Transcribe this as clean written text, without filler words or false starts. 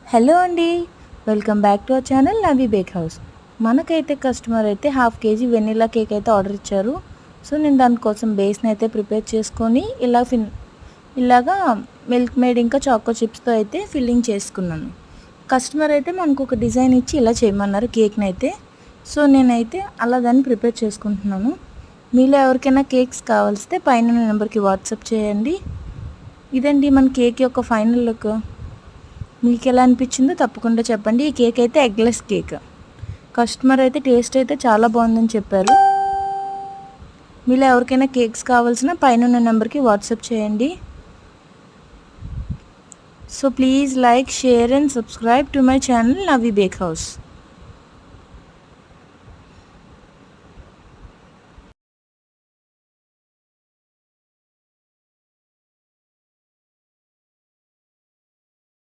Hello అండి, welcome back to our channel Navi bake house. మనకైతే customer అయితే 1/2 కేజీ వెనిలా కేక్ అయితే ఆర్డర్ ఇచ్చారు. సో నేను దానికోసం బేస్ని అయితే ప్రిపేర్ చేసుకొని ఇలాగా మిల్క్ మేడ్ ఇంకా చాకో చిప్స్తో అయితే ఫిల్లింగ్ చేసుకున్నాను. కస్టమర్ అయితే మనకు ఒక డిజైన్ ఇచ్చి ఇలా చేయమన్నారు కేక్ని అయితే. సో నేనైతే అలా దాన్ని ప్రిపేర్ చేసుకుంటున్నాను. మీలో ఎవరికైనా కేక్స్ కావాల్సితే పైన నెంబర్కి వాట్సాప్ చేయండి. ఇదండి మన కేక్ యొక్క ఫైనల్ లుక్. మీకు ఎలా అనిపించిందో తప్పకుండా చెప్పండి. ఈ కేక్ అయితే ఎగ్లెస్ కేక్. కస్టమర్ అయితే టేస్ట్ అయితే చాలా బాగుందని చెప్పారు. మీలో ఎవరికైనా కేక్స్ కావాల్సిన పైన ఉన్న నెంబర్కి వాట్సాప్ చేయండి. So please like, share and subscribe to my channel Navi bake house.